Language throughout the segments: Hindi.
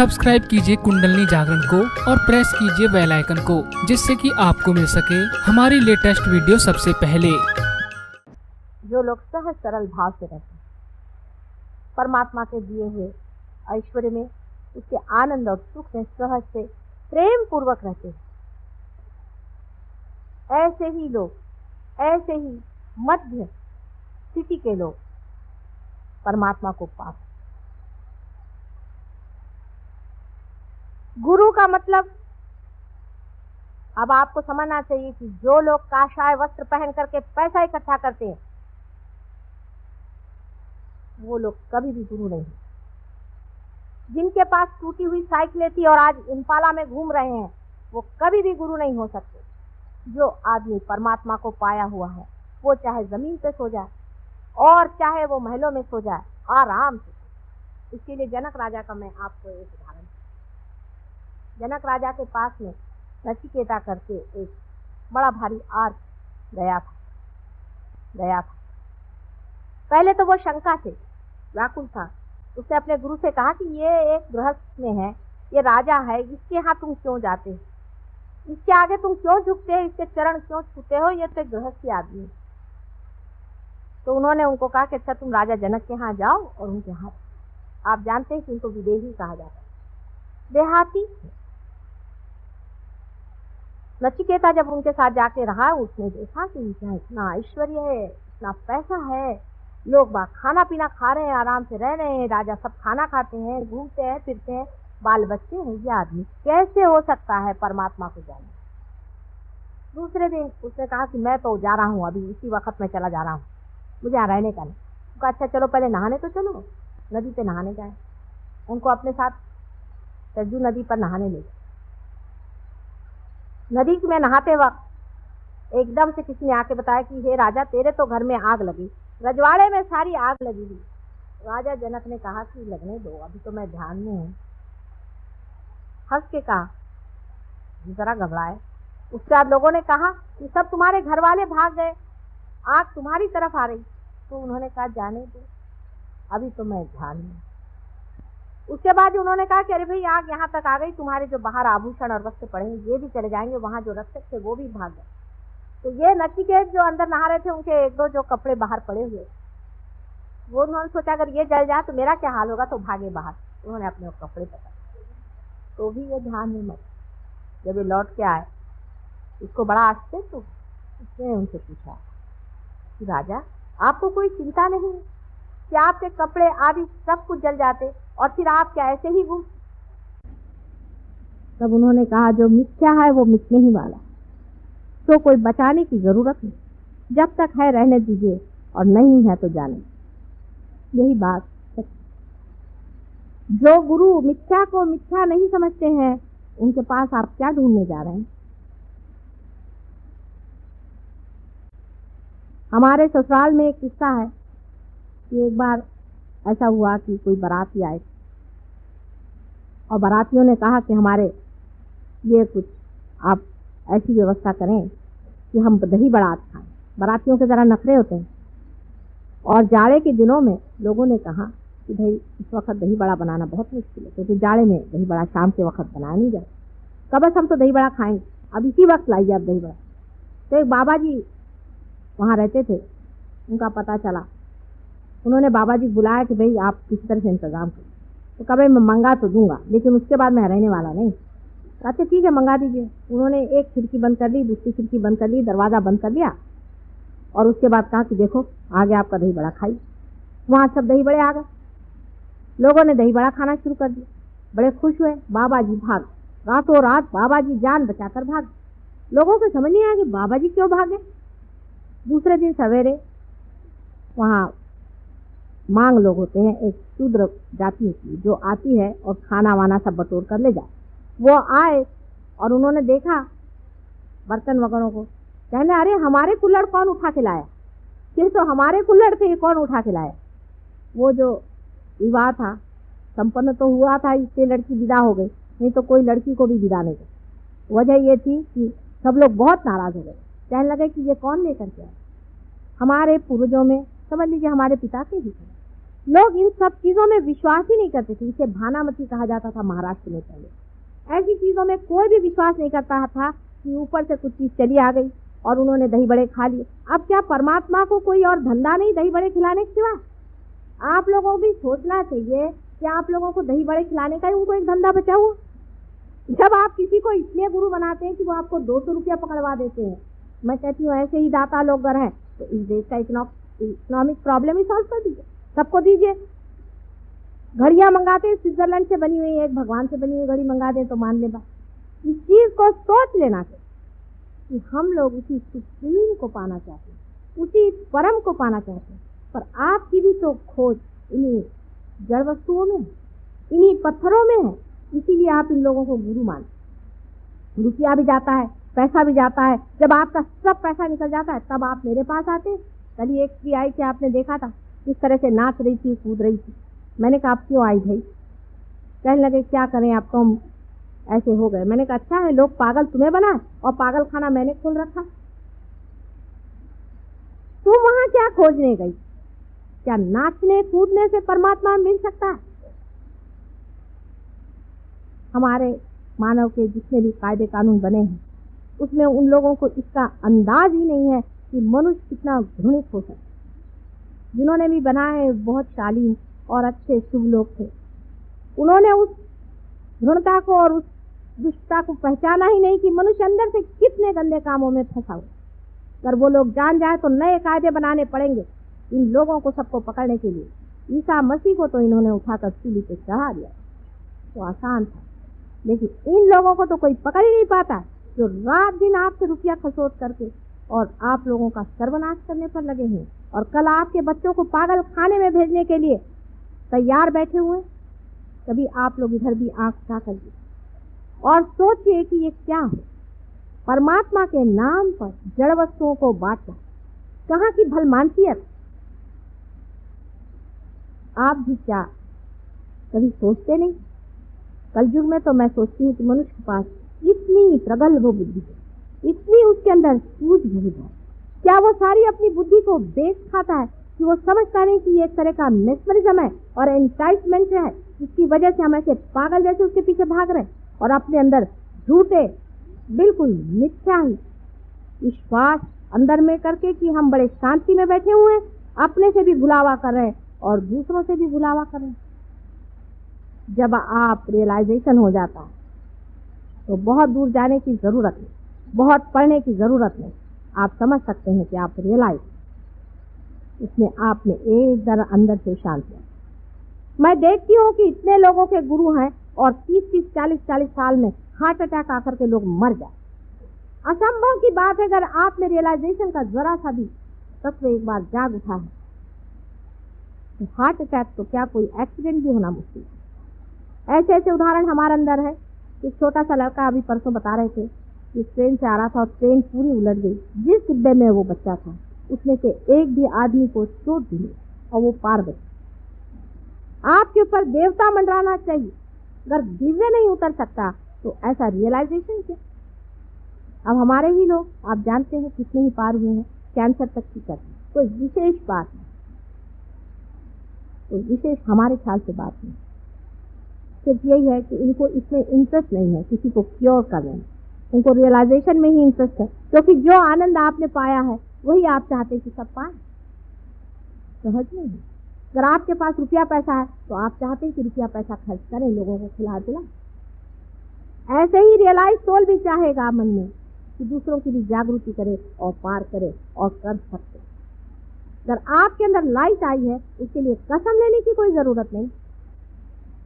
सब्सक्राइब कीजिए कुंडलनी जागरण को और प्रेस कीजिए बेल आइकन को, जिससे कि आपको मिल सके हमारी लेटेस्ट वीडियो सबसे पहले। जो लोग सहज सरल भाव से रहते हैं, परमात्मा के दिए हुए ऐश्वर्य में, उसके आनंद और सुख में सहज से प्रेम पूर्वक रहते हैं, ऐसे ही लोग, ऐसे ही मध्य स्थिति के लोग परमात्मा को पाते। गुरु का मतलब अब आपको समझना चाहिए कि जो लोग काशाय वस्त्र पहन करके पैसा इकट्ठा करते हैं, वो लोग कभी भी गुरु नहीं। जिनके पास टूटी हुई साइकिलें थी और आज इम्पाला में घूम रहे हैं, वो कभी भी गुरु नहीं हो सकते। जो आदमी परमात्मा को पाया हुआ है, वो चाहे जमीन पे सो जाए और चाहे वो महलों में सो जाए, आराम से। इसके लिए जनक राजा का मैं आपको एक उदाहरण, जनक राजा के पास में नचिकेता करके एक बड़ा भारी आर्क गया था। पहले तो वो शंका से व्याकुल था। उसने अपने गुरु से कहा कि ये एक गृहस्थ में है, ये राजा है, इसके यहाँ तुम क्यों जाते हो, इसके आगे तुम क्यों झुकते हो, इसके चरण क्यों छूते हो, ये तो गृहस्थी आदमी है। तो उन्होंने उनको कहा कि अच्छा तुम राजा जनक के यहाँ जाओ और उनके यहाँ, आप जानते हैं कि उनको विदेही कहा जाता है, देहाती। नचिकेता जब उनके साथ जाके रहा, उसने देखा कि इनका इतना ऐश्वर्य है, इतना पैसा है, लोग बाग खाना पीना खा रहे हैं, आराम से रह रहे हैं, राजा सब खाना खाते हैं, घूमते हैं, फिरते हैं, बाल बच्चे हैं, ये आदमी कैसे हो सकता है परमात्मा को जाने। दूसरे दिन उसने कहा कि मैं तो जा रहा हूँ, अभी इसी वक्त मैं चला जा रहा हूँ, मुझे यहाँ रहने का नहीं। उनका अच्छा चलो पहले नहाने तो चलो। नदी पे नहाने गए, उनको अपने साथ सरजू नदी पर नहाने ले गए। नदी में नहाते वक्त एकदम से किसी ने आके बताया कि हे राजा, तेरे तो घर में आग लगी, रजवाड़े में सारी आग लगी हुई। राजा जनक ने कहा कि लगने दो, अभी तो मैं ध्यान में हूँ। हंस के कहा, जरा घबराए। उसके बाद लोगों ने कहा कि सब तुम्हारे घर वाले भाग गए, आग तुम्हारी तरफ आ रही। तो उन्होंने कहा जाने दो, अभी तो मैं ध्यान में। उसके बाद उन्होंने कहा कि अरे भाई आग यहाँ तक आ गई, तुम्हारे जो बाहर आभूषण और वस्त्र पड़े हैं ये भी चले जाएंगे, वहां जो रक्षक थे वो भी भाग गए। तो ये नचिकेत जो अंदर नहा रहे थे, उनके एक दो जो कपड़े बाहर पड़े हुए, वो उन्होंने सोचा अगर ये जल जाए तो मेरा क्या हाल होगा, तो भागे बाहर। उन्होंने अपने कपड़े पकड़े, तो भी ये ध्यान में मत। जब ये लौट के आए, इसको बड़ा आश्चर्य, तो उसने उनसे पूछा कि राजा, आपको कोई चिंता नहीं कि आपके कपड़े आदि सब कुछ जल जाते और फिर आप क्या ऐसे ही घूम। तब उन्होंने कहा जो मिथ्या है वो मिटने ही वाला, तो कोई बचाने की जरूरत नहीं, जब तक है रहने दीजिए और नहीं है तो जाने। यही बात सच। जो गुरु मिथ्या को मिथ्या नहीं समझते हैं, उनके पास आप क्या ढूंढने जा रहे हैं। हमारे ससुराल में एक किस्सा है कि एक बार ऐसा हुआ कि कोई बाराती आए और बारातियों ने कहा कि हमारे लिए कुछ आप ऐसी व्यवस्था करें कि हम दही बड़ा खाएं। बारातियों के ज़रा नखरे होते हैं, और जाड़े के दिनों में लोगों ने कहा कि भाई इस वक्त दही बड़ा बनाना बहुत मुश्किल है, क्योंकि जाड़े में दही बड़ा शाम के वक्त बनाया नहीं जाए। कब बस हम तो दही बड़ा खाएंगे, अब इसी वक्त लाइए आप दही बड़ा। तो एक बाबा जी वहाँ रहते थे, उनका पता चला। उन्होंने बाबा जी बुलाया कि भाई आप किसी तरह से इंतजाम करें। तो कभी मैं मंगा तो दूंगा, लेकिन उसके बाद मैं रहने वाला नहीं। अच्छा ठीक है, मंगा दीजिए। उन्होंने एक खिड़की बंद कर ली, दूसरी खिड़की बंद कर ली, दरवाज़ा बंद कर लिया, और उसके बाद कहा कि देखो आ गया आपका दही बड़ा, खाइए। वहाँ सब दही बड़े आ गए, लोगों ने दही बड़ा खाना शुरू कर दिया, बड़े खुश हुए। बाबा जी भाग, रातों रात बाबा जी जान बचाकर भाग। लोगों को समझ नहीं आया कि बाबा जी क्यों भागे। दूसरे दिन सवेरे वहाँ मांग लोग होते हैं, एक शूद्र जाति होती है जो आती है और खाना वाना सब बटोर कर ले जाए। वो आए और उन्होंने देखा बर्तन वगैरह को, कहने अरे हमारे कुल्हड़ कौन उठा के लाया, फिर तो हमारे कुल्हड़ थे, ये कौन उठा के लाया। वो जो विवाह था संपन्न तो हुआ था, इससे लड़की विदा हो गई, नहीं तो कोई लड़की को भी विदा नहीं गई। वजह ये थी कि सब लोग बहुत नाराज हो गए, कहने लगे कि ये कौन लेकर के आया। हमारे पूर्वजों में समझ लीजिए हमारे पिता के ही थे, लोग इन सब चीजों में विश्वास ही नहीं करते थे। इसे भानामती कहा जाता था महाराष्ट्र में पहले। ऐसी चीजों में कोई भी विश्वास नहीं करता था कि ऊपर से कुछ चीज चली आ गई और उन्होंने दही बड़े खा लिए। अब क्या परमात्मा को कोई और धंधा नहीं दही बड़े खिलाने के सिवा? आप लोगों को भी सोचना चाहिए कि आप लोगों को दही बड़े खिलाने का ही उनको एक धंधा बचा हुआ। जब आप किसी को इसलिए गुरु बनाते हैं कि वो आपको 200 रुपया पकड़वा देते हैं, मैं कहती हूँ ऐसे ही दाता लोग अगर हैं तो इस देश का इकोनॉमिक प्रॉब्लम ही सॉल्व कर दीजिए, सबको दीजिए। घड़ियां मंगाते हैं स्विट्जरलैंड से बनी हुई, एक भगवान से बनी हुई घड़ी मंगा दें तो मान ले बात। इस चीज को सोच लेना चाहिए कि हम लोग उसी सुप्रीम को पाना चाहते हैं, उसी परम को पाना चाहते हैं। पर आपकी भी तो खोज इन्हीं जड़ वस्तुओं में है, इन्हीं पत्थरों में है। इसीलिए आप इन लोगों को गुरु मानते। रुपया भी जाता है, पैसा भी जाता है। जब आपका सब पैसा निकल जाता है तब आप मेरे पास आते हैं। कल ही एक स्त्री आई थी, आपने देखा था किस तरह से नाच रही थी, कूद रही थी। मैंने कहा आप क्यों आई भाई? कहने लगे क्या करें, आप तो हम ऐसे हो गए। मैंने कहा अच्छा है, लोग पागल तुम्हें बनाए और पागल खाना मैंने खोल रखा। तुम वहां क्या खोजने गई? क्या नाचने कूदने से परमात्मा मिल सकता है? हमारे मानव के जितने भी कायदे कानून बने हैं उसमें उन लोगों को इसका अंदाज ही नहीं है कि मनुष्य कितना घृणित हो सकता है। जिन्होंने भी बनाए बहुत शालीन और अच्छे शुभ लोग थे, उन्होंने उस घृणता को और उस दुष्टता को पहचाना ही नहीं कि मनुष्य अंदर से कितने गंदे कामों में फंसा हुआ। अगर वो लोग जान जाए तो नए कायदे बनाने पड़ेंगे इन लोगों को सबको पकड़ने के लिए। ईसा मसीह को तो इन्होंने उठाकर सूली पे चढ़ा दिया, तो आसान था। लेकिन इन लोगों को तो कोई पकड़ ही नहीं पाता, जो रात दिन आपसे रुपया खसोट करके और आप लोगों का सर्वनाश करने पर लगे हैं और कल आपके बच्चों को पागल खाने में भेजने के लिए तैयार बैठे हुए। कभी आप लोग इधर भी आंख उठा करिए और सोचिए कि ये क्या है। परमात्मा के नाम पर जड़ वस्तुओं को बांटना कहाँ की भलमानसियत। आप भी क्या कभी सोचते नहीं? कलयुग में तो मैं सोचती हूँ कि मनुष्य के पास इतनी प्रगल्भ बुद्धि है, इतनी उसके अंदर सूझबूझ है, क्या वो सारी अपनी बुद्धि को बेच खाता है कि वो समझता नहीं कि ये एक तरह का मेस्मरिज्म है और एंटाइटमेंट है, जिसकी वजह से हम ऐसे पागल जैसे उसके पीछे भाग रहे हैं और अपने अंदर झूठे बिल्कुल मिथ्या ही विश्वास अंदर में करके कि हम बड़े शांति में बैठे हुए हैं, अपने से भी भुलावा कर रहे हैं और दूसरों से भी भुलावा कर रहे हैं। जब आप रियलाइजेशन हो जाता है तो बहुत दूर जाने की जरूरत नहीं, बहुत पढ़ने की जरूरत नहीं। आप समझ सकते हैं कि आप रियलाइज इसमें आपने एक जरा अंदर से शांत है। मैं देखती हूँ कि इतने लोगों के गुरु हैं और 30-30, 40-40 साल में हार्ट अटैक आकर के लोग मर जाए। असंभव की बात है। अगर आप में रियलाइजेशन का जरा सा भी तत्व एक बार जाग उठा है तो हार्ट अटैक तो क्या कोई एक्सीडेंट भी होना मुश्किल है। ऐसे ऐसे उदाहरण हमारे अंदर है। एक छोटा सा लड़का अभी परसों बता रहे थे कि ट्रेन से आ रहा था और ट्रेन पूरी उलट गई। जिस डिब्बे में वो बच्चा था उसमें से एक भी आदमी को चोट भी नहीं और वो पार गई। आपके ऊपर देवता मंडराना चाहिए। अगर दिव्य नहीं उतर सकता तो ऐसा रियलाइजेशन क्या? अब हमारे ही लोग आप जानते हैं कितने ही पार हुए हैं, कैंसर तक की करते। कोई विशेष बात नहीं, कोई विशेष हमारे ख्याल से बात नहीं। सिर्फ यही है कि इनको इसमें इंटरेस्ट नहीं है किसी को क्योर करने में, उनको रियलाइजेशन में ही इंटरेस्ट है, क्योंकि जो आनंद आपने पाया है वही आप चाहते हैं कि सब पाए। सहज नहीं है। अगर आपके पास रुपया पैसा है तो आप चाहते हैं कि रुपया पैसा खर्च करें, लोगों को खिला पिला। ऐसे ही रियलाइज सोल भी चाहेगा मन में कि दूसरों की भी जागृति करे और पार करे और कर सकते। अगर आपके अंदर लाइट आई है उसके लिए कसम लेने की कोई जरूरत नहीं।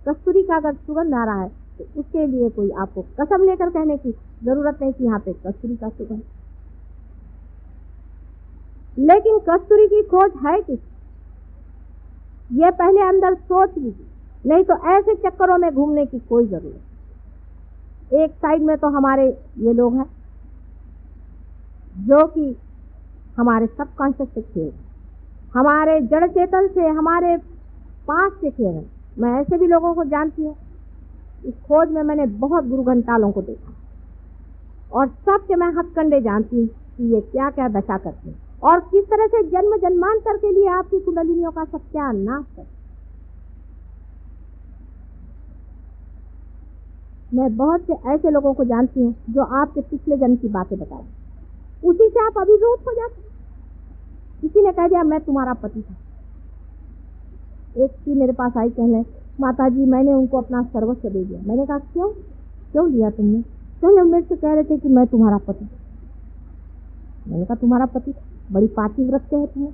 कस्तूरी का अगर सुगंध आ रहा है तो उसके लिए कोई आपको कसम लेकर कहने की जरूरत नहीं कि यहाँ पे कस्तूरी का सुगंध। लेकिन कस्तूरी की खोज है किस, ये पहले अंदर सोच लीजिए, नहीं तो ऐसे चक्करों में घूमने की कोई जरूरत। एक साइड में तो हमारे ये लोग हैं जो कि हमारे सबकॉन्शियस से खेल, हमारे जड़ चेतन से, हमारे पास से खेल हैं। मैं ऐसे भी लोगों को जानती हूँ। इस खोज में मैंने बहुत गुरु घंटालों को देखा और सबके मैं हथकंडे जानती हूँ कि ये क्या क्या दशा करते हैं और किस तरह से जन्म जन्मांतर के लिए आपकी कुंडलिनियों का सत्यानाश करते हैं। मैं बहुत से ऐसे लोगों को जानती हूँ जो आपके पिछले जन्म की बातें बताए, उसी से आप अभिभूत हो जाते। किसी ने कह दिया मैं तुम्हारा पति था। एक थी मेरे पास आई, कहने माता जी मैंने उनको अपना सर्वस्व दे दिया। मैंने कहा क्यों क्यों लिया तुमने? क्यों? मेरे से कह रहे थे कि मैं तुम्हारा पति। मैंने कहा तुम्हारा पति? बड़ी पातिव्रत्य है तुम्हें।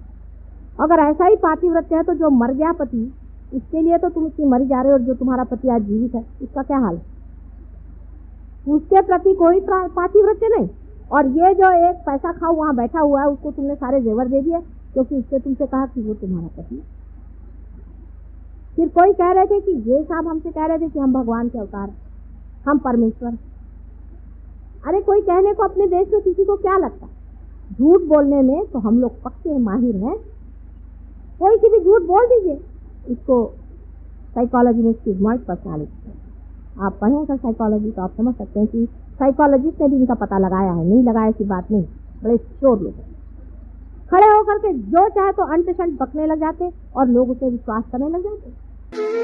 अगर ऐसा ही पातिव्रत्य है तो जो मर गया पति, उसके लिए तो तुम इतनी मरी जा रहे हो, और जो तुम्हारा पति आज जीवित है उसका क्या हाल है? उसके प्रति कोई पातिव्रत्य नहीं। और ये जो एक पैसा खाओ वहां बैठा हुआ है, उसको तुमने सारे जेवर दे दिए क्योंकि उससे तुमसे कहा कि वो तुम्हारा पति है। फिर कोई कह रहे थे कि ये साहब हमसे कह रहे थे कि हम भगवान के अवतार, हम परमेश्वर। अरे कोई कहने को अपने देश में किसी को क्या लगता? झूठ बोलने में तो हम लोग पक्के माहिर हैं। कोई सी भी झूठ बोल दीजिए। इसको साइकोलॉजी में स्टिग्माइज्ड पर्सनालिटी, आप पढ़ें अगर साइकोलॉजी तो आप समझ सकते हैं कि साइकोलॉजिस्ट ने भी इनका पता लगाया है। नहीं लगाया की बात नहीं, बड़े चोर लोग खड़े होकर के जो चाहे तो अंत शंत बकने लग जाते और लोग उसे विश्वास करने लग जाते।